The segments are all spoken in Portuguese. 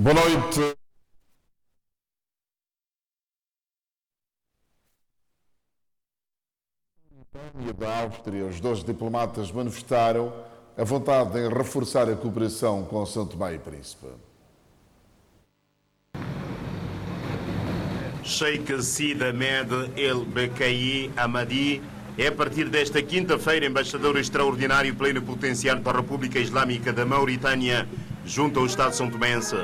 Boa noite. Da Áustria, os dois diplomatas manifestaram a vontade em reforçar a cooperação com São Tomé e Príncipe. Sheikh Sid Ahmed El Bekai Ahmadi é a partir desta quinta-feira embaixador extraordinário plenipotenciário da República Islâmica da Mauritânia junto ao Estado São Tomense.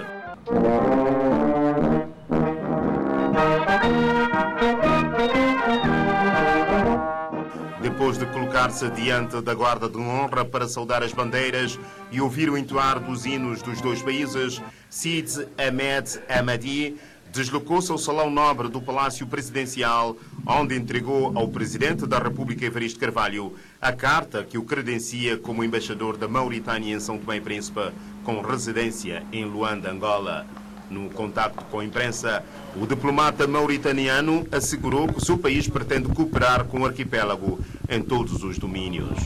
Depois de colocar-se diante da guarda de honra para saudar as bandeiras e ouvir o entoar dos hinos dos dois países, Sid Ahmed Ahmadi deslocou-se ao Salão Nobre do Palácio Presidencial, onde entregou ao Presidente da República, Evaristo Carvalho, a carta que o credencia como embaixador da Mauritânia em São Tomé e Príncipe, com residência em Luanda, Angola. No contacto com a imprensa, o diplomata mauritaniano assegurou que o seu país pretende cooperar com o arquipélago em todos os domínios.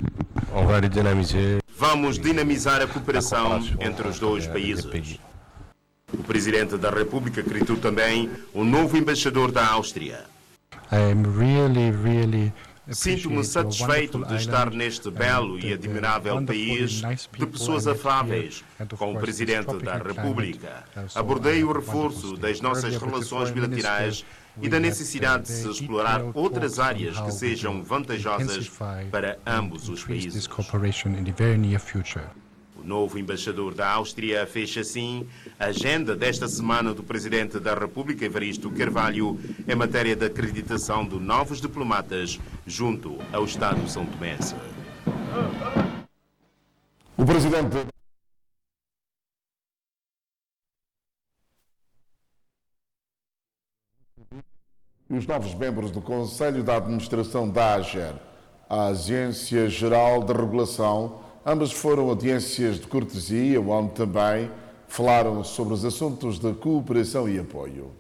Vamos dinamizar a cooperação entre os dois países. O Presidente da República acreditou também o novo embaixador da Áustria. Sinto-me satisfeito de estar neste belo e admirável país de pessoas afáveis com o Presidente da República. Abordei o reforço das nossas relações bilaterais e da necessidade de se explorar outras áreas que sejam vantajosas para ambos os países. O novo embaixador da Áustria fecha assim a agenda desta semana do Presidente da República, Evaristo Carvalho, em matéria de acreditação de novos diplomatas junto ao Estado São Tomense. O Presidente e os novos membros do Conselho da Administração da AGER, a Agência Geral de Regulação, ambas foram audiências de cortesia, onde também falaram sobre os assuntos de cooperação e apoio.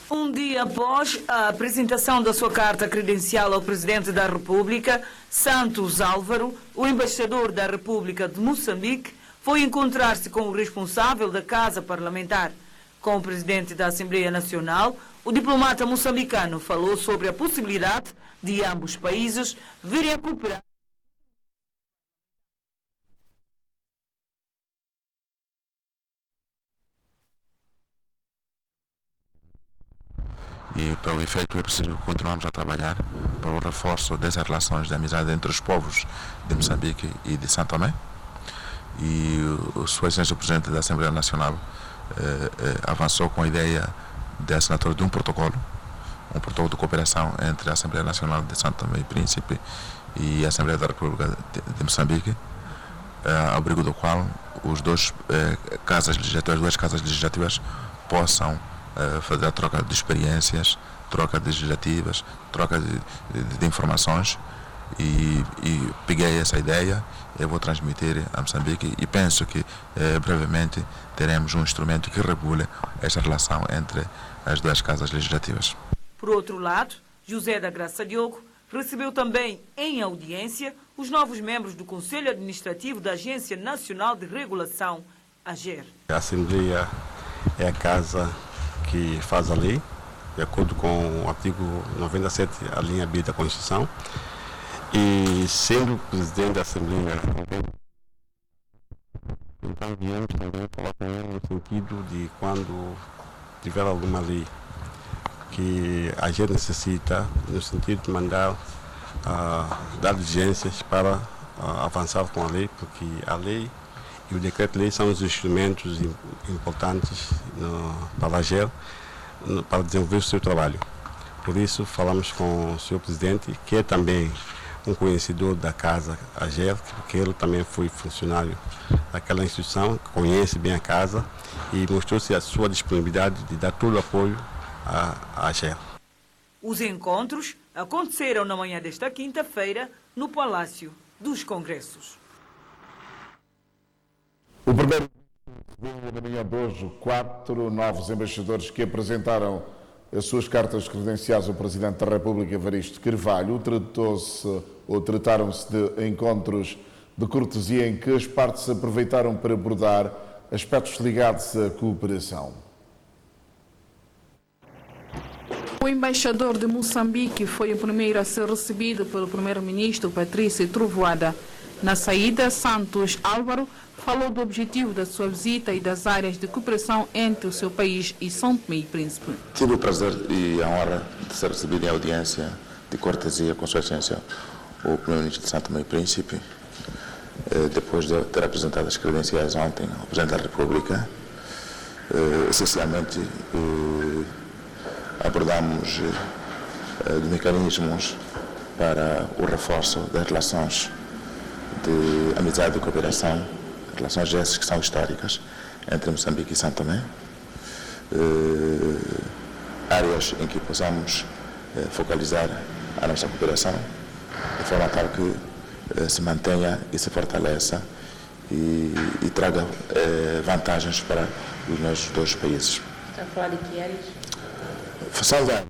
Um dia após a apresentação da sua carta credencial ao Presidente da República, Santos Álvaro, o embaixador da República de Moçambique, foi encontrar-se com o responsável da Casa Parlamentar. Com o Presidente da Assembleia Nacional, o diplomata moçambicano falou sobre a possibilidade de ambos os países virem a cooperar. E, pelo efeito, é preciso continuarmos a trabalhar para o reforço das relações de amizade entre os povos de Moçambique e de São Tomé. E Sua Excelência, o Presidente da Assembleia Nacional, avançou com a ideia de assinatura de um protocolo de cooperação entre a Assembleia Nacional de São Tomé e Príncipe e a Assembleia da República de Moçambique, ao abrigo do qual as duas casas legislativas possam fazer a troca de experiências, troca de legislativas, troca de informações, e peguei essa ideia, eu vou transmitir a Moçambique e penso que brevemente teremos um instrumento que regule esta relação entre as duas casas legislativas. Por outro lado, José da Graça Diogo recebeu também em audiência os novos membros do Conselho Administrativo da Agência Nacional de Regulação, AGER. A Assembleia é a casa que faz a lei, de acordo com o artigo 97, a linha B da Constituição, e sendo presidente da Assembleia, então viemos também falar com ele no sentido de quando tiver alguma lei que a gente necessita, no sentido de mandar dar diligências para avançar com a lei, porque a lei e o decreto-lei são os instrumentos importantes para a AGER para desenvolver o seu trabalho. Por isso, falamos com o senhor Presidente, que é também um conhecedor da casa AGER, porque ele também foi funcionário daquela instituição, conhece bem a casa e mostrou-se a sua disponibilidade de dar todo o apoio à AGER. Os encontros aconteceram na manhã desta quinta-feira no Palácio dos Congressos. O primeiro na manhã de hoje, 4 novos embaixadores que apresentaram as suas cartas credenciais ao Presidente da República, Evaristo Carvalho. Trataram-se de encontros de cortesia em que as partes aproveitaram para abordar aspectos ligados à cooperação. O embaixador de Moçambique foi o primeiro a ser recebido pelo primeiro-ministro Patrício Trovoada. Na saída, Santos Álvaro falou do objetivo da sua visita e das áreas de cooperação entre o seu país e São Tomé e Príncipe. Tive o prazer e a honra de ser recebido em audiência de cortesia com Sua Excelência o primeiro-ministro de São Tomé e Príncipe, depois de ter apresentado as credenciais ontem ao Presidente da República. Essencialmente, abordamos de mecanismos para o reforço das relações de amizade e cooperação, relações essas que são históricas entre Moçambique e São Tomé, áreas em que possamos focalizar a nossa cooperação, de forma tal que se mantenha e se fortaleça e traga vantagens para os nossos dois países. Está a falar de que áreas? Saudar.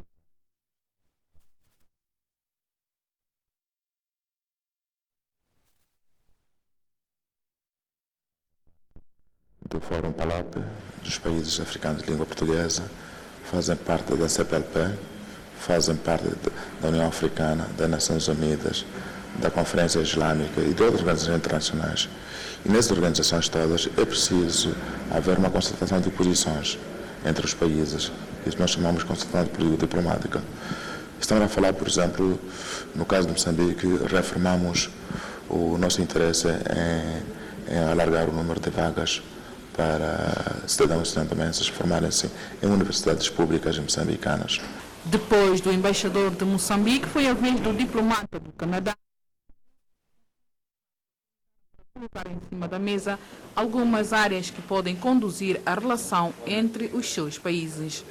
Do Fórum Palop, dos países africanos de língua portuguesa, fazem parte da CPLP, fazem parte da União Africana, das Nações Unidas, da Conferência Islâmica e de outras organizações internacionais. E nessas organizações todas é preciso haver uma concertação de posições entre os países. Isso nós chamamos de concertação diplomática. Estamos a falar, por exemplo, no caso de Moçambique, reafirmamos o nosso interesse em alargar o número de vagas para cidadãos santomenses formarem-se em universidades públicas moçambicanas. Depois do embaixador de Moçambique, foi a vez do diplomata do Canadá colocar em cima da mesa algumas áreas que podem conduzir a relação entre os seus países.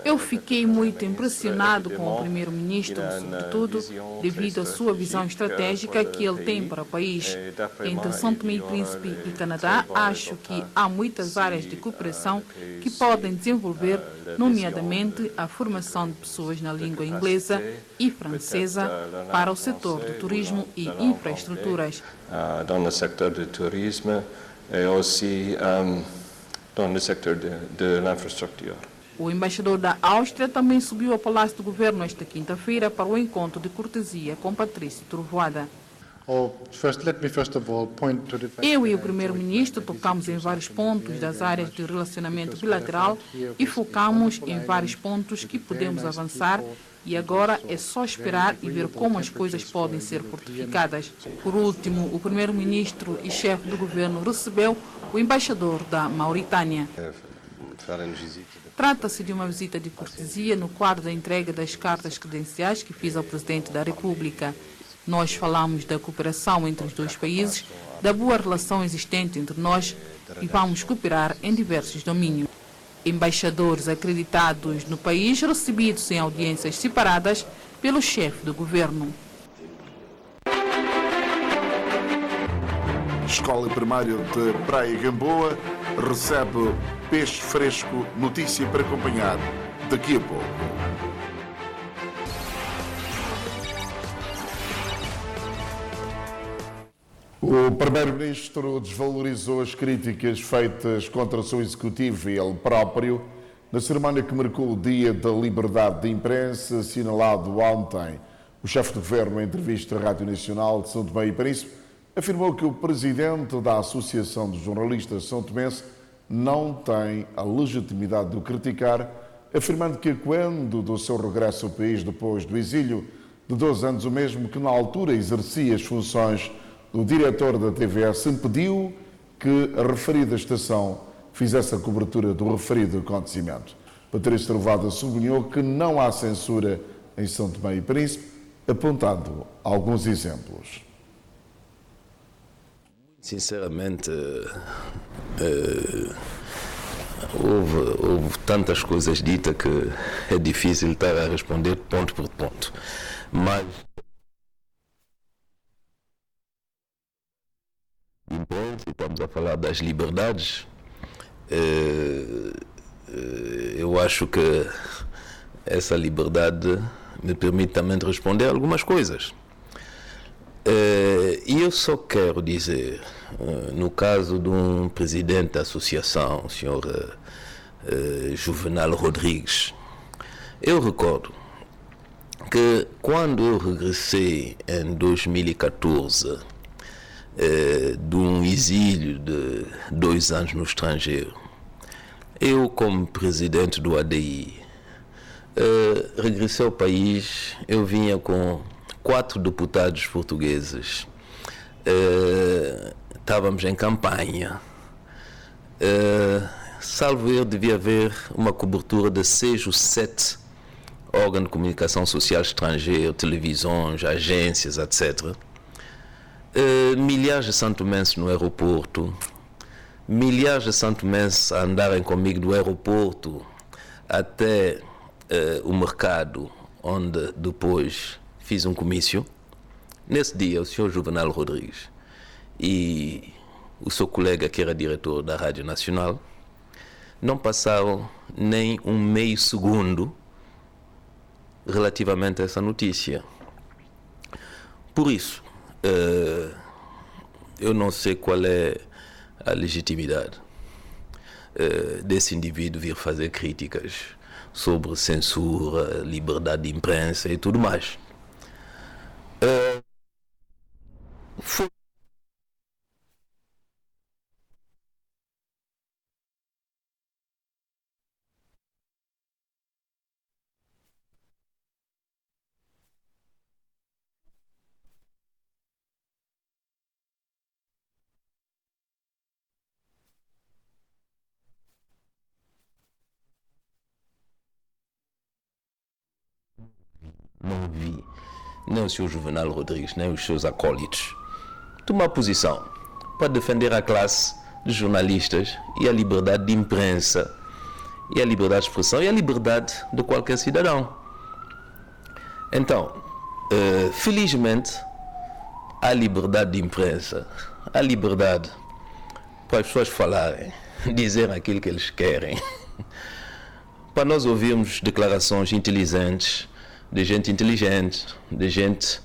Eu fiquei muito impressionado com o primeiro-ministro, sobretudo devido à sua visão estratégica que ele tem para o país. Entre São Tomé e Príncipe e Canadá, acho que há muitas áreas de cooperação que podem desenvolver, nomeadamente a formação de pessoas na língua inglesa e francesa para o setor do turismo e infraestruturas. No sector do turismo e aussi no sector de infraestrutura. O embaixador da Áustria também subiu ao Palácio do Governo esta quinta-feira para o encontro de cortesia com Patrício Trovoada. Eu e o primeiro-ministro tocamos em vários pontos das áreas de relacionamento bilateral e focamos em vários pontos que podemos avançar, e agora é só esperar e ver como as coisas podem ser fortificadas. Por último, o primeiro-ministro e chefe do governo recebeu o embaixador da Mauritânia. Trata-se de uma visita de cortesia no quadro da entrega das cartas credenciais que fiz ao Presidente da República. Nós falamos da cooperação entre os dois países, da boa relação existente entre nós e vamos cooperar em diversos domínios. Embaixadores acreditados no país recebidos em audiências separadas pelo chefe do governo. Escola Primária de Praia Gamboa recebe peixe fresco, notícia para acompanhar daqui a pouco. O Primeiro-Ministro desvalorizou as críticas feitas contra o seu Executivo e ele próprio na cerimónia que marcou o Dia da Liberdade de Imprensa, assinalado ontem. O chefe do Governo, em entrevista à Rádio Nacional de São Tomé e Príncipe, afirmou que o Presidente da Associação dos Jornalistas São Tomense não tem a legitimidade de o criticar, afirmando que quando do seu regresso ao país depois do exílio de 12 anos, o mesmo que na altura exercia as funções do diretor da TVS, impediu que a referida estação fizesse a cobertura do referido acontecimento. Patrício Trovoada sublinhou que não há censura em São Tomé e Príncipe, apontando alguns exemplos. Sinceramente, houve tantas coisas ditas que é difícil estar a responder ponto por ponto. Mas se estamos a falar das liberdades, eu acho que essa liberdade me permite também responder algumas coisas. E eu só quero dizer, no caso de um presidente da associação, o senhor Juvenal Rodrigues, eu recordo que quando eu regressei em 2014 de um exílio de 2 anos no estrangeiro, eu, como presidente do ADI, regressei ao país. Eu vinha com 4 deputados portugueses, estávamos em campanha, salvo eu, devia haver uma cobertura de 6 ou 7 órgãos de comunicação social estrangeiro, televisões, agências, etc. Milhares de santomenses no aeroporto, milhares de santomenses a andarem comigo do aeroporto até o mercado, onde depois fiz um comício. Nesse dia, o senhor Juvenal Rodrigues e o seu colega, que era diretor da Rádio Nacional, não passaram nem um meio segundo relativamente a essa notícia. Por isso, eu não sei qual é a legitimidade desse indivíduo vir fazer críticas sobre censura, liberdade de imprensa e tudo mais. Não vi nem o senhor Juvenal Rodrigues, nem os seus acólitos tomar posição para defender a classe de jornalistas e a liberdade de imprensa e a liberdade de expressão e a liberdade de qualquer cidadão. Então, felizmente, há liberdade de imprensa, há liberdade para as pessoas falarem, dizerem aquilo que eles querem, para nós ouvirmos declarações inteligentes, de gente inteligente, de gente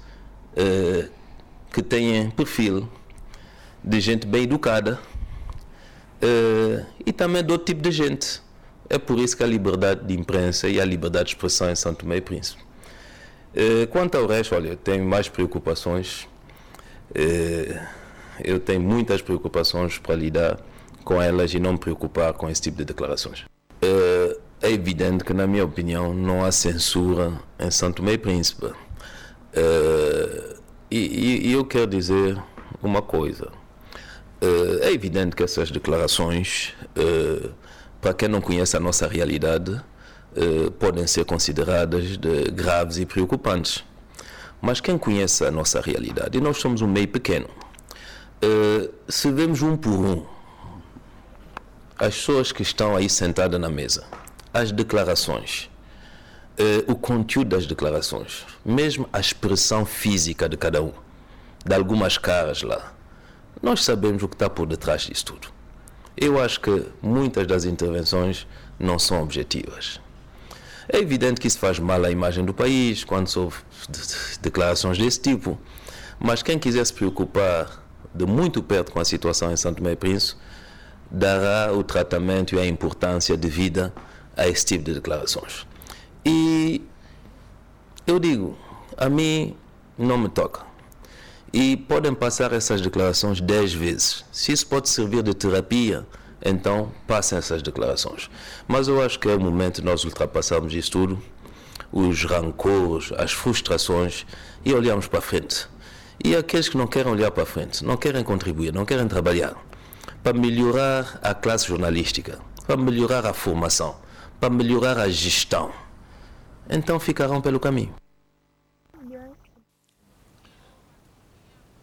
que tem perfil, de gente bem educada e também de outro tipo de gente. É por isso que há liberdade de imprensa e há liberdade de expressão em São Tomé e Príncipe. Quanto ao resto, olha, eu tenho mais preocupações, eu tenho muitas preocupações para lidar com elas e não me preocupar com esse tipo de declarações. É evidente que, na minha opinião, não há censura em São Tomé e Príncipe. E eu quero dizer uma coisa. É evidente que essas declarações, para quem não conhece a nossa realidade, podem ser consideradas de graves e preocupantes. Mas quem conhece a nossa realidade, e nós somos um meio pequeno, se vemos um por um as pessoas que estão aí sentadas na mesa, as declarações, o conteúdo das declarações, mesmo a expressão física de cada um, de algumas caras lá, nós sabemos o que está por detrás disso tudo. Eu acho que muitas das intervenções não são objetivas. É evidente que isso faz mal à imagem do país quando se ouve declarações desse tipo, mas quem quiser se preocupar de muito perto com a situação em São Tomé e Príncipe dará o tratamento e a importância devida a esse tipo de declarações. E eu digo, a mim não me toca. E podem passar essas declarações 10 vezes. Se isso pode servir de terapia, então passem essas declarações. Mas eu acho que é o momento de nós ultrapassarmos isso tudo, os rancores, as frustrações, e olharmos para frente. E aqueles que não querem olhar para frente, não querem contribuir, não querem trabalhar para melhorar a classe jornalística, para melhorar a formação, para melhorar a gestão, então ficarão pelo caminho.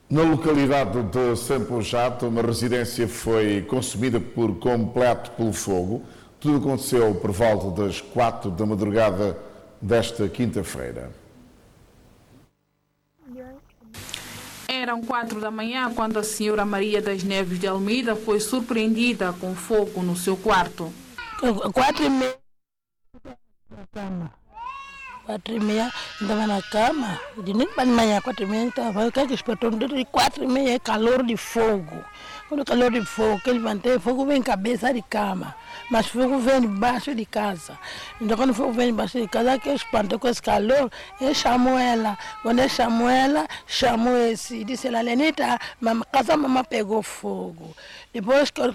Na localidade de Sampo-Jato, uma residência foi consumida por completo pelo fogo. Tudo aconteceu por volta das 4 da madrugada desta quinta-feira. Eram 4 da manhã quando a senhora Maria das Neves de Almeida foi surpreendida com fogo no seu quarto. 4h30 da cama. 4h30, estava na cama. De nem para de manhã, 4h30, estava. O que é que espetou? 4h30 é calor de fogo. Quando o calor de fogo, que ele mantém, fogo vem em cabeça de cama, mas fogo vem debaixo de casa. Então, quando o fogo vem debaixo de casa, que eu espanto com esse calor, eu chamo ela. Quando eu chamo ela, chamo esse. Disse ela, Lenita, a casa da mamãe pegou fogo. Depois que ela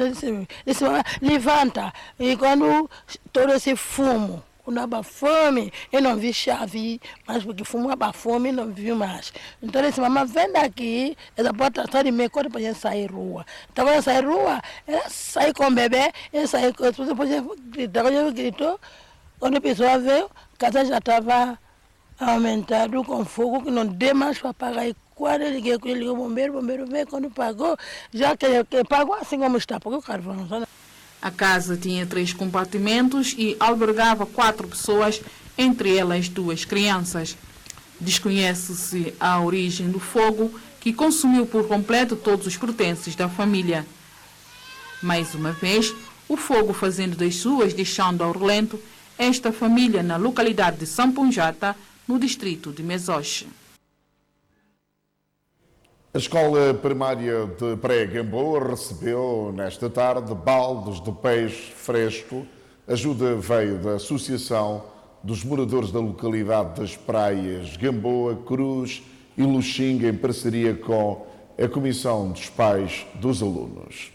disse, mamãe, levanta. E quando todo esse fumo, quando há fome, eu não vi chave, mas porque fumava fome, eu não vi mais. Então eu disse, mamãe, vem daqui, essa porta só de meia cor para a gente sair rua. Então quando eu saí rua, ela saiu com o bebê, eu saí com depois eu gritou, quando a pessoa veio, a casa já estava aumentada com fogo, que não deu mais para pagar. E quando eu liguei o bombeiro veio, quando pagou, já que pagou assim como está, porque o carvão. A casa tinha 3 compartimentos e albergava 4 pessoas, entre elas 2 crianças. Desconhece-se a origem do fogo, que consumiu por completo todos os pertences da família. Mais uma vez, o fogo fazendo das suas, deixando ao relento esta família na localidade de Sampunjata, no distrito de Mesoche. A Escola Primária de Praia Gamboa recebeu nesta tarde baldes de peixe fresco. A ajuda veio da Associação dos Moradores da localidade das Praias Gamboa, Cruz e Luxinga, em parceria com a Comissão dos Pais dos Alunos.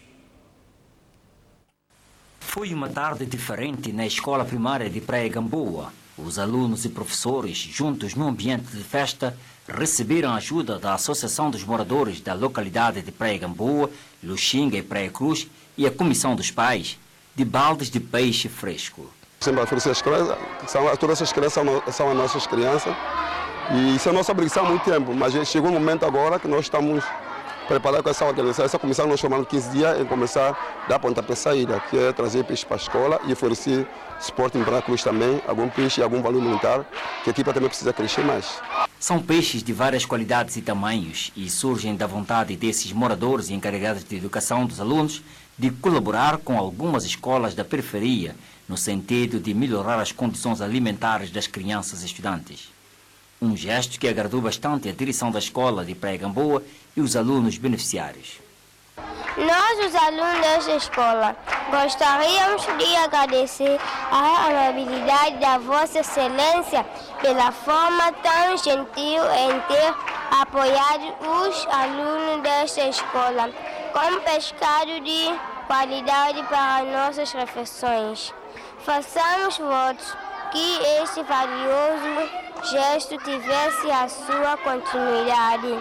Foi uma tarde diferente na Escola Primária de Praia Gamboa. Os alunos e professores, juntos num ambiente de festa, receberam ajuda da Associação dos Moradores da localidade de Praia Gamboa, Luxinga e Praia Cruz e a Comissão dos Pais, de baldes de peixe fresco. Sempre oferecer as crianças, todas essas crianças são as nossas crianças e isso é a nossa obrigação há muito tempo, mas chegou um momento agora que nós estamos preparados com essa organização, essa comissão nós chamamos 15 dias em começar a dar pontapé saída, que é trazer peixe para a escola e oferecer suporte em Praia Cruz também, algum peixe e algum valor militar, que a equipa também precisa crescer mais. São peixes de várias qualidades e tamanhos e surgem da vontade desses moradores e encarregados de educação dos alunos de colaborar com algumas escolas da periferia no sentido de melhorar as condições alimentares das crianças e estudantes. Um gesto que agradou bastante a direção da escola de Praia Gamboa e os alunos beneficiários. Nós, os alunos desta escola, gostaríamos de agradecer a amabilidade da Vossa Excelência pela forma tão gentil em ter apoiado os alunos desta escola com pescado de qualidade para nossas refeições. Façamos votos que este valioso gesto tivesse a sua continuidade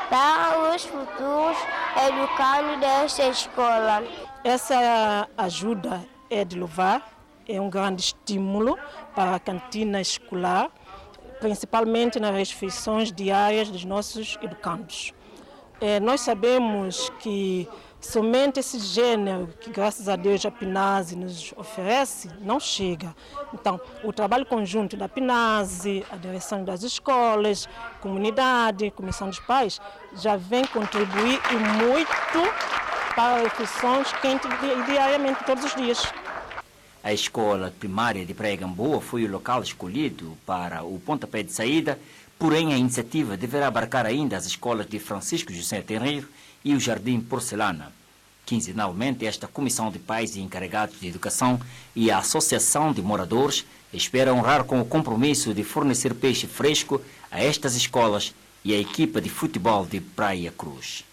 para os futuros educandos desta escola. Essa ajuda é de louvar, é um grande estímulo para a cantina escolar, principalmente nas refeições diárias dos nossos educandos. Nós sabemos que somente esse gênero que, graças a Deus, a PNASE nos oferece, não chega. Então, o trabalho conjunto da PNASE, a direção das escolas, comunidade, comissão dos pais, já vem contribuir e muito para refeições quentes diariamente, todos os dias. A escola primária de Praia Gamboa foi o local escolhido para o pontapé de saída, porém a iniciativa deverá abarcar ainda as escolas de Francisco José Tenreiro e o Jardim Porcelana. Quinzenalmente, esta Comissão de Pais e Encarregados de Educação e a Associação de Moradores espera honrar com o compromisso de fornecer peixe fresco a estas escolas e a equipa de futebol de Praia Cruz.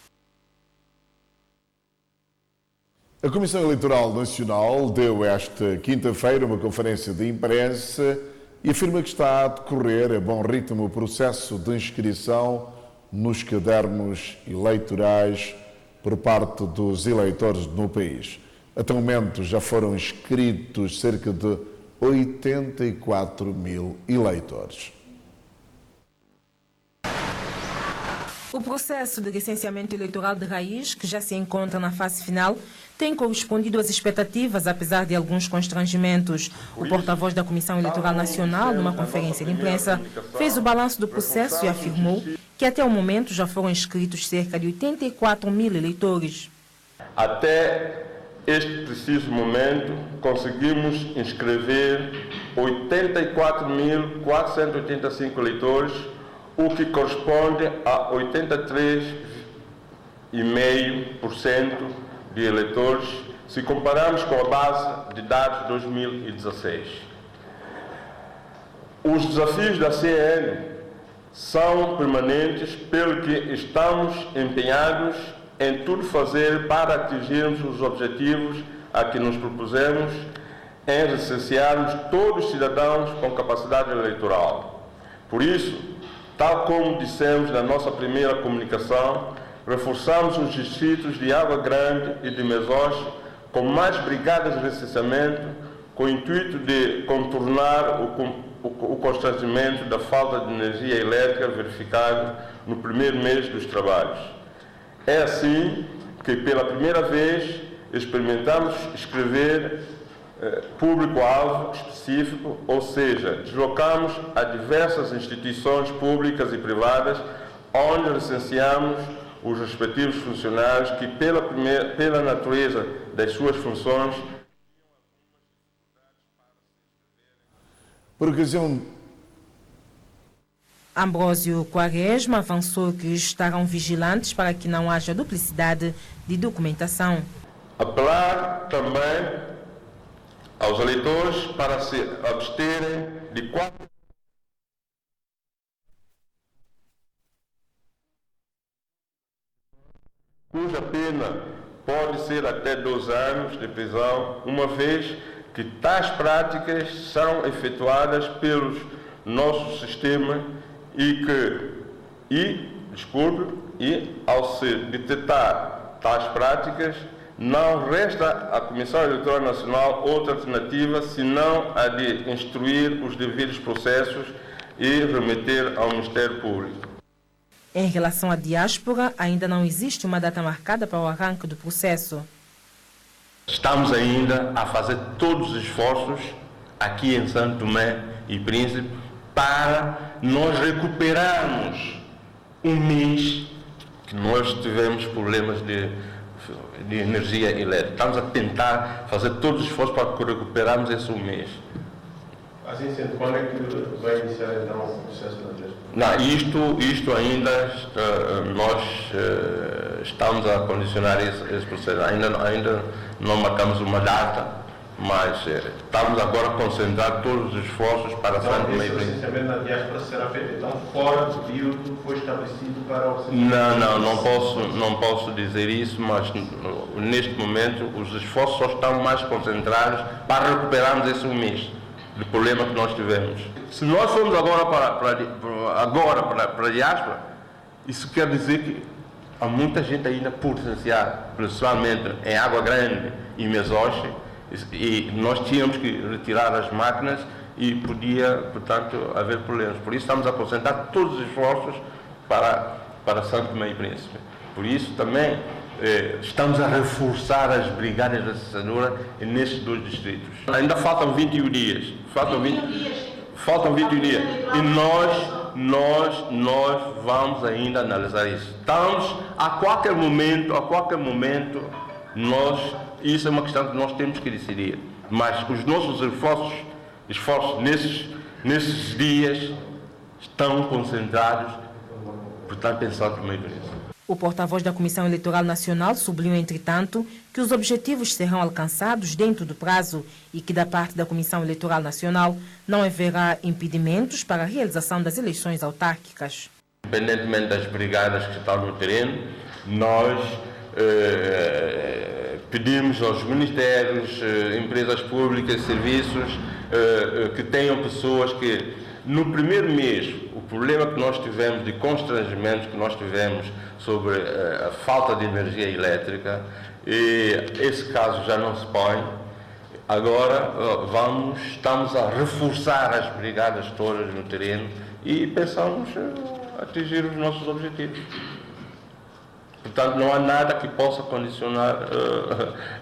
A Comissão Eleitoral Nacional deu esta quinta-feira uma conferência de imprensa e afirma que está a decorrer a bom ritmo o processo de inscrição nos cadernos eleitorais por parte dos eleitores no país. Até o momento já foram inscritos cerca de 84 mil eleitores. O processo de licenciamento eleitoral de raiz, que já se encontra na fase final, tem correspondido às expectativas, apesar de alguns constrangimentos. O porta-voz da Comissão Eleitoral Nacional, numa conferência de imprensa, fez o balanço do processo e afirmou que até o momento já foram inscritos cerca de 84 mil eleitores. Até este preciso momento, conseguimos inscrever 84.485 eleitores, o que corresponde a 83,5% de eleitores, se compararmos com a base de dados de 2016. Os desafios da CEN são permanentes, pelo que estamos empenhados em tudo fazer para atingirmos os objetivos a que nos propusemos em recensearmos todos os cidadãos com capacidade eleitoral. Por isso, tal como dissemos na nossa primeira comunicação, reforçamos os distritos de Água Grande e de Mesoche com mais brigadas de recenseamento, com o intuito de contornar o constrangimento da falta de energia elétrica verificado no primeiro mês dos trabalhos. É assim que, pela primeira vez, experimentamos escrever público-alvo específico, ou seja, deslocamos a diversas instituições públicas e privadas, onde recenseamos os respectivos funcionários que, pela natureza das suas funções, por ocasião. Ambrósio Quaresma avançou que estarão vigilantes para que não haja duplicidade de documentação. Apelar também aos eleitores para se absterem de qualquer cuja pena pode ser até 2 anos de prisão, uma vez que tais práticas são efetuadas pelos nosso sistema e ao se detectar tais práticas, não resta à Comissão Eleitoral Nacional outra alternativa senão a de instruir os devidos processos e remeter ao Ministério Público. Em relação à diáspora, ainda não existe uma data marcada para o arranque do processo. Estamos ainda a fazer todos os esforços aqui em Santo Tomé e Príncipe para nós recuperarmos um mês que nós tivemos problemas de energia elétrica. Estamos a tentar fazer todos os esforços para recuperarmos esse mês. Assim sendo, quando é que vai iniciar então o processo da gestão? Não, isto ainda nós estamos a condicionar esse processo. Ainda não marcamos uma data, mas estamos agora a concentrar todos os esforços para Santo Tomé e Príncipe. O licenciamento na diáspora será feito então fora do período que foi estabelecido para o licenciamento? Não posso dizer isso, mas neste momento os esforços só estão mais concentrados para recuperarmos esse mês do problema que nós tivemos. Se nós formos agora para a diáspora, isso quer dizer que há muita gente ainda por licenciar, principalmente em Água Grande e Mesoche, e nós tínhamos que retirar as máquinas e podia, portanto, haver problemas. Por isso estamos a concentrar todos os esforços para Santo Tomé e Príncipe. Por isso também estamos a reforçar as brigadas de recenseadora nestes 2 distritos. Ainda faltam 21 dias. Faltam 21 dias. E nós vamos ainda analisar isso. Estamos, a qualquer momento, isso é uma questão que nós temos que decidir. Mas os nossos esforços nesses dias estão concentrados, portanto, em Santo Tomé e Príncipe. O porta-voz da Comissão Eleitoral Nacional sublinhou, entretanto, que os objetivos serão alcançados dentro do prazo e que, da parte da Comissão Eleitoral Nacional, não haverá impedimentos para a realização das eleições autárquicas. Independentemente das brigadas que estão no terreno, nós pedimos aos ministérios, empresas públicas, serviços, que tenham pessoas que, no primeiro mês, o problema que nós tivemos, de constrangimentos que nós tivemos sobre a falta de energia elétrica, e esse caso já não se põe. Agora estamos a reforçar as brigadas todas no terreno e pensamos atingir os nossos objetivos. Portanto, não há nada que possa condicionar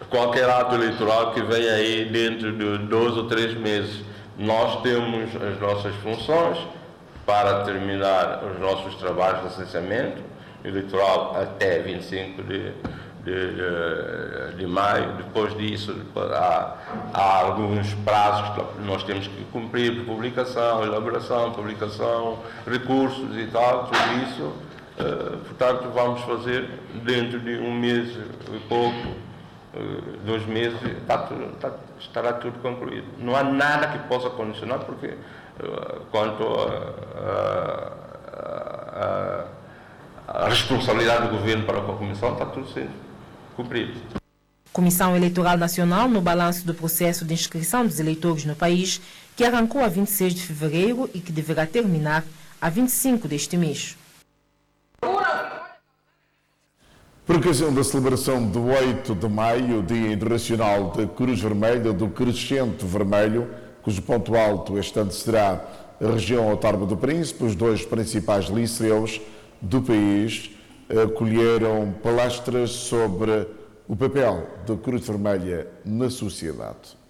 qualquer ato eleitoral que venha aí dentro de 2 ou 3 meses. Nós temos as nossas funções para terminar os nossos trabalhos de licenciamento eleitoral até 25 de maio. Depois disso, há alguns prazos que nós temos que cumprir, publicação, elaboração, publicação, recursos e tal, tudo isso. Portanto, vamos fazer dentro de um mês e pouco, 2 meses, estará tudo concluído. Não há nada que possa condicionar, porque quanto a responsabilidade do governo para com a Comissão está tudo sendo cumprido. Comissão Eleitoral Nacional no balanço do processo de inscrição dos eleitores no país, que arrancou a 26 de fevereiro e que deverá terminar a 25 deste mês. Por ocasião da celebração do 8 de maio, Dia Internacional da Cruz Vermelha do Crescente Vermelho, cujo ponto alto este ano será a região autónoma do Príncipe, os 2 principais liceus do país acolheram palestras sobre o papel da Cruz Vermelha na sociedade.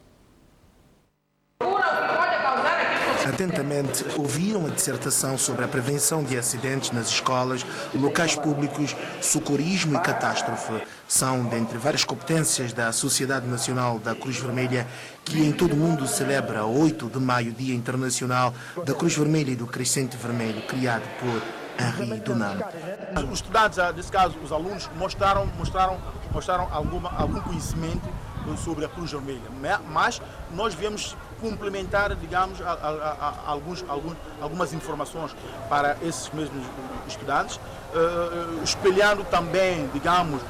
Atentamente ouviram a dissertação sobre a prevenção de acidentes nas escolas, locais públicos, socorrismo e catástrofe. São dentre várias competências da Sociedade Nacional da Cruz Vermelha, que em todo o mundo celebra 8 de maio, Dia Internacional da Cruz Vermelha e do Crescente Vermelho, criado por Henri Dunant. Os estudantes, nesse caso os alunos, mostraram algum conhecimento sobre a Cruz Vermelha, mas nós viemos complementar, digamos, algumas informações para esses mesmos estudantes, espelhando também, digamos,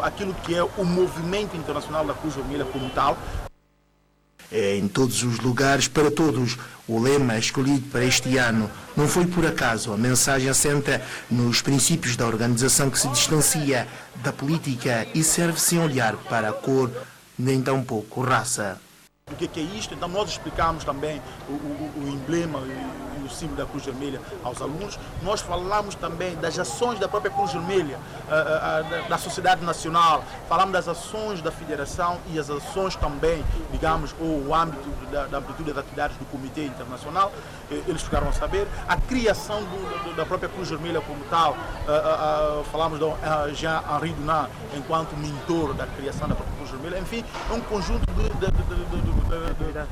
aquilo que é o movimento internacional da Cruz Vermelha como tal. Em todos os lugares, para todos, o lema escolhido para este ano não foi por acaso. A mensagem assenta nos princípios da organização, que se distancia da política e serve sem olhar para a cor, nem tampouco raça. O que é isto? Então nós explicamos também o emblema e o símbolo da Cruz Vermelha aos alunos. Nós falamos também das ações da própria Cruz Vermelha, da sociedade nacional, falamos das ações da federação e as ações também, digamos, o âmbito da amplitude das atividades do Comitê Internacional. Eles ficaram a saber a criação da própria Cruz Vermelha como tal. Falamos do Jean-Henri Dunant enquanto mentor da criação da própria Cruz Vermelha. Enfim, é um conjunto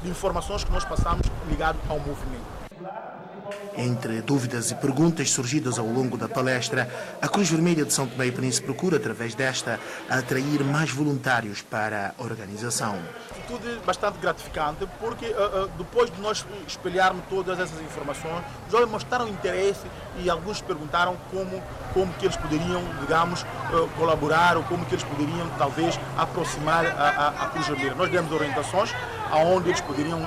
de informações que nós passamos ligado ao movimento. Entre dúvidas e perguntas surgidas ao longo da palestra, a Cruz Vermelha de São Tomé e Príncipe procura, através desta, atrair mais voluntários para a organização. Tudo bastante gratificante, porque depois de nós espelharmos todas essas informações, os jovens mostraram interesse e alguns perguntaram como que eles poderiam, digamos, colaborar, ou como que eles poderiam, talvez, aproximar a Cruz Vermelha. Nós demos orientações aonde eles poderiam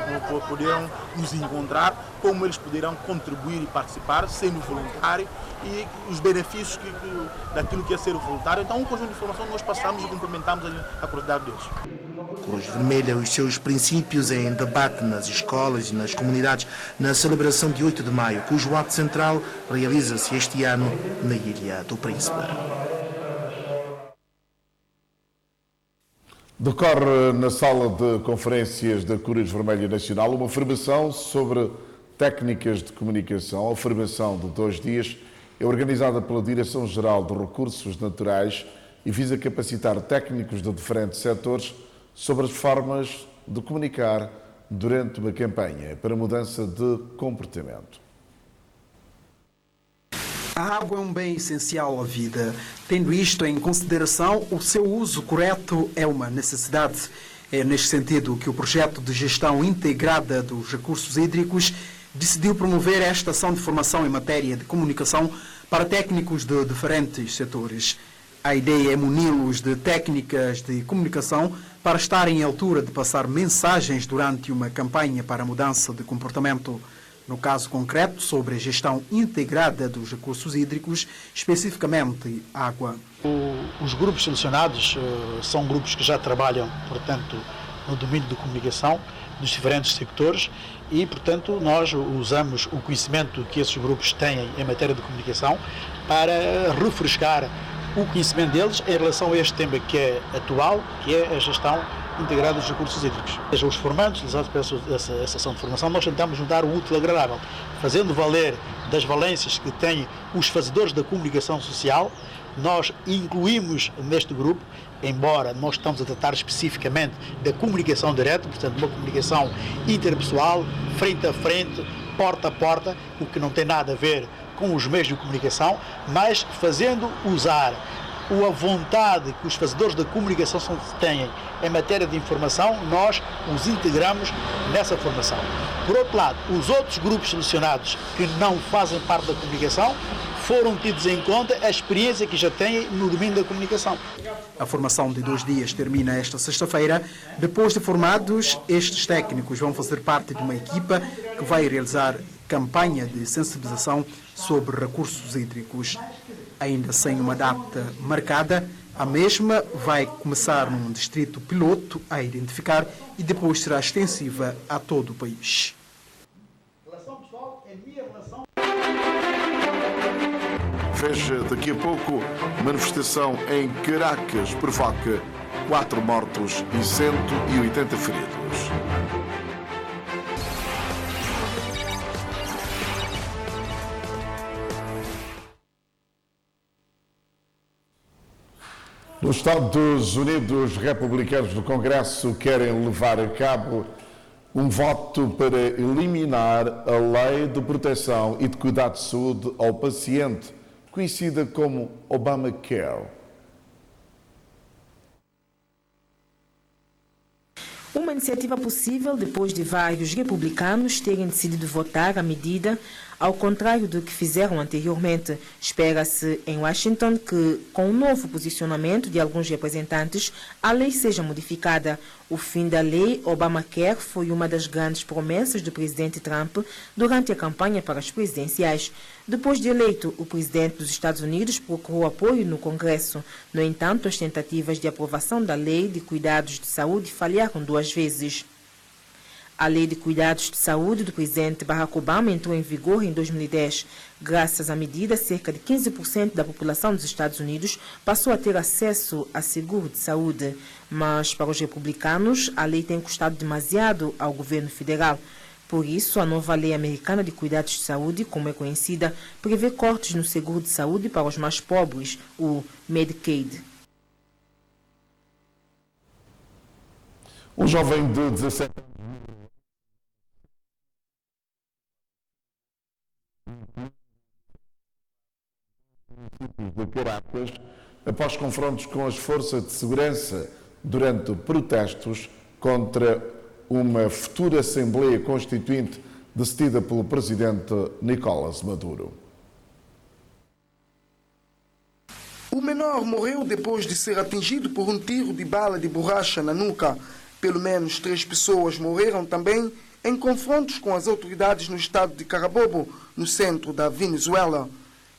nos encontrar, como eles poderão contribuir e participar, sendo voluntário, e os benefícios daquilo que é ser voluntário. Então, um conjunto de informações nós passamos e complementamos a curiosidade deles. Cruz Vermelha, os seus princípios em debate nas escolas e nas comunidades, na celebração de 8 de maio, cujo ato central realiza-se este ano na Ilha do Príncipe. Decorre na sala de conferências da Cruz Vermelha Nacional uma formação sobre técnicas de comunicação. A formação de 2 dias é organizada pela Direção-Geral de Recursos Naturais e visa capacitar técnicos de diferentes setores sobre as formas de comunicar durante uma campanha para mudança de comportamento. A água é um bem essencial à vida. Tendo isto em consideração, o seu uso correto é uma necessidade. É neste sentido que o projeto de gestão integrada dos recursos hídricos decidiu promover esta ação de formação em matéria de comunicação para técnicos de diferentes setores. A ideia é muni-los de técnicas de comunicação para estarem à altura de passar mensagens durante uma campanha para a mudança de comportamento. No caso concreto, sobre a gestão integrada dos recursos hídricos, especificamente água. Os grupos selecionados são grupos que já trabalham, portanto, no domínio da comunicação dos diferentes sectores e, portanto, nós usamos o conhecimento que esses grupos têm em matéria de comunicação para refrescar o conhecimento deles em relação a este tema que é atual, que é a gestão integrada dos recursos hídricos. Os formandos, utilizados para essa ação de formação, nós tentamos juntar o útil ao agradável, fazendo valer das valências que têm os fazedores da comunicação social nós incluímos neste grupo, embora nós estamos a tratar especificamente da comunicação direta, portanto uma comunicação interpessoal, frente a frente, porta a porta, o que não tem nada a ver com os meios de comunicação, mas fazendo usar a vontade que os fazedores da comunicação têm em matéria de informação, nós os integramos nessa formação. Por outro lado, os outros grupos selecionados que não fazem parte da comunicação foram tidos em conta a experiência que já têm no domínio da comunicação. A formação de 2 dias termina esta sexta-feira. Depois de formados, estes técnicos vão fazer parte de uma equipa que vai realizar campanha de sensibilização sobre recursos hídricos. Ainda sem uma data marcada, a mesma vai começar num distrito piloto a identificar e depois será extensiva a todo o país. Veja daqui a pouco, manifestação em Caracas provoca 4 mortos e 180 feridos. Nos Estados Unidos, republicanos do Congresso querem levar a cabo um voto para eliminar a Lei de Proteção e de Cuidado de Saúde ao Paciente, conhecida como Obamacare. Uma iniciativa possível depois de vários republicanos terem decidido votar a medida, ao contrário do que fizeram anteriormente. Espera-se em Washington que, com o novo posicionamento de alguns representantes, a lei seja modificada. O fim da lei Obamacare foi uma das grandes promessas do presidente Trump durante a campanha para as presidenciais. Depois de eleito, o presidente dos Estados Unidos procurou apoio no Congresso. No entanto, as tentativas de aprovação da lei de cuidados de saúde falharam 2 vezes. A Lei de Cuidados de Saúde do presidente Barack Obama entrou em vigor em 2010. Graças à medida, cerca de 15% da população dos Estados Unidos passou a ter acesso a seguro de saúde. Mas, para os republicanos, a lei tem custado demasiado ao governo federal. Por isso, a nova Lei Americana de Cuidados de Saúde, como é conhecida, prevê cortes no seguro de saúde para os mais pobres, o Medicaid. Um jovem de 17 anos de Caracas, após confrontos com as forças de segurança durante protestos contra uma futura Assembleia Constituinte decidida pelo presidente Nicolás Maduro. O menor morreu depois de ser atingido por um tiro de bala de borracha na nuca. Pelo menos 3 pessoas morreram também em confrontos com as autoridades no estado de Carabobo, no centro da Venezuela.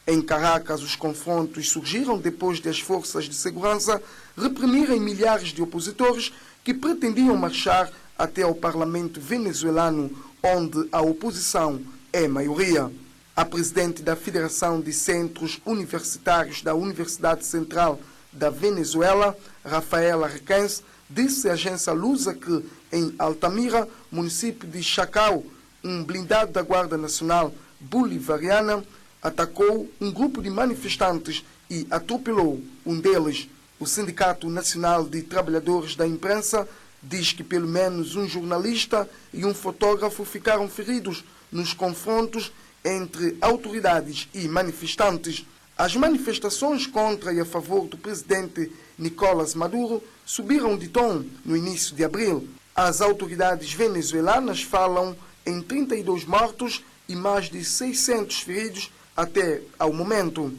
Em Caracas, os confrontos surgiram depois de as forças de segurança reprimirem milhares de opositores que pretendiam marchar até ao parlamento venezuelano, onde a oposição é maioria. A presidente da Federação de Centros Universitários da Universidade Central da Venezuela, Rafaela Requens, disse à agência Lusa que, em Altamira, município de Chacao, um blindado da Guarda Nacional Bolivariana atacou um grupo de manifestantes e atropelou um deles. O Sindicato Nacional de Trabalhadores da Imprensa diz que pelo menos um jornalista e um fotógrafo ficaram feridos nos confrontos entre autoridades e manifestantes. As manifestações contra e a favor do presidente Nicolás Maduro subiram de tom no início de abril. As autoridades venezuelanas falam em 32 mortos e mais de 600 feridos até ao momento.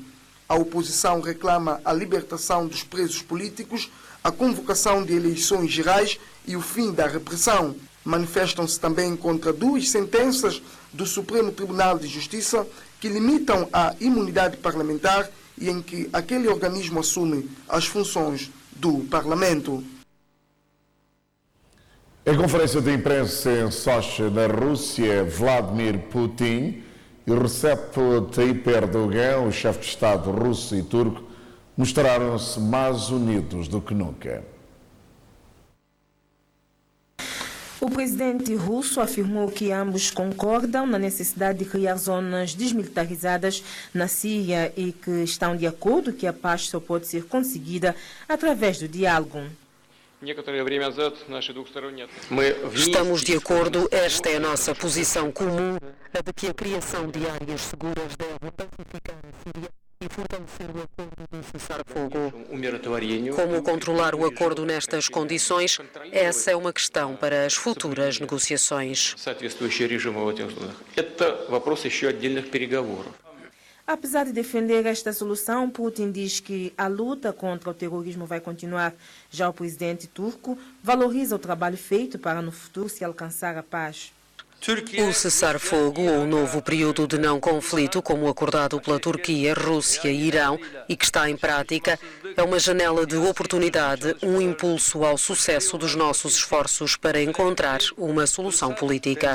A oposição reclama a libertação dos presos políticos, a convocação de eleições gerais e o fim da repressão. Manifestam-se também contra 2 sentenças do Supremo Tribunal de Justiça que limitam a imunidade parlamentar e em que aquele organismo assume as funções do Parlamento. Em conferência de imprensa em Sochi, na Rússia, Vladimir Putin e Recep Tayyip Erdogan, o chefe de Estado russo e turco, mostraram-se mais unidos do que nunca. O presidente russo afirmou que ambos concordam na necessidade de criar zonas desmilitarizadas na Síria e que estão de acordo que a paz só pode ser conseguida através do diálogo. Estamos de acordo, esta é a nossa posição comum, a de que a criação de áreas seguras deve pacificar a Síria e fortalecer o acordo de cessar-fogo. Como controlar o acordo nestas condições? Essa é uma questão para as futuras negociações. Apesar de defender esta solução, Putin diz que a luta contra o terrorismo vai continuar. Já o presidente turco valoriza o trabalho feito para no futuro se alcançar a paz. O cessar-fogo ou o novo período de não conflito, como acordado pela Turquia, Rússia e Irão, e que está em prática, é uma janela de oportunidade, um impulso ao sucesso dos nossos esforços para encontrar uma solução política.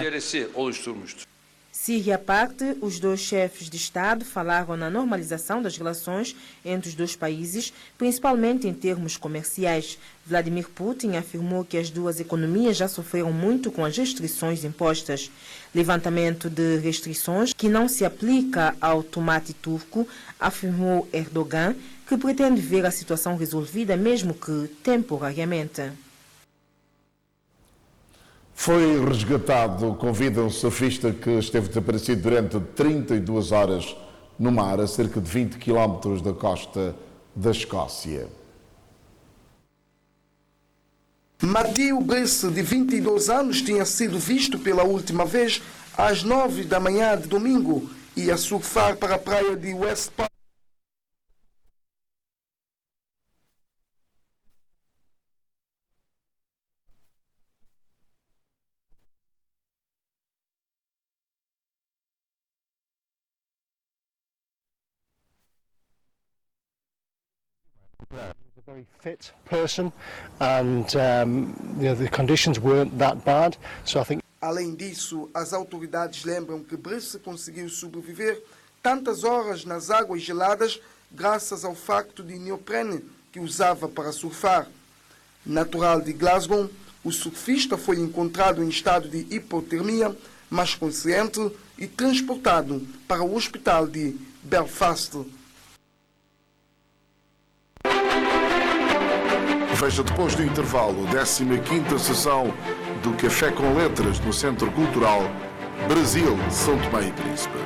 Síria à parte, os dois chefes de Estado falaram na normalização das relações entre os dois países, principalmente em termos comerciais. Vladimir Putin afirmou que as duas economias já sofreram muito com as restrições impostas. Levantamento de restrições que não se aplica ao tomate turco, afirmou Erdogan, que pretende ver a situação resolvida, mesmo que temporariamente. Foi resgatado com vida um surfista que esteve desaparecido durante 32 horas no mar, a cerca de 20 quilómetros da costa da Escócia. Matthew Brice, de 22 anos, tinha sido visto pela última vez às 9 da manhã de domingo e ia surfar para a praia de West Park. A very fit person, and the conditions weren't that bad, so I think. Além disso, as autoridades lembram que Brice conseguiu sobreviver tantas horas nas águas geladas graças ao facto de neoprene que usava para surfar. Natural de Glasgow, o surfista foi encontrado em estado de hipotermia, mas consciente, e transportado para o hospital de Belfast. Veja depois do intervalo a 15ª sessão do Café com Letras no Centro Cultural Brasil, São Tomé e Príncipe.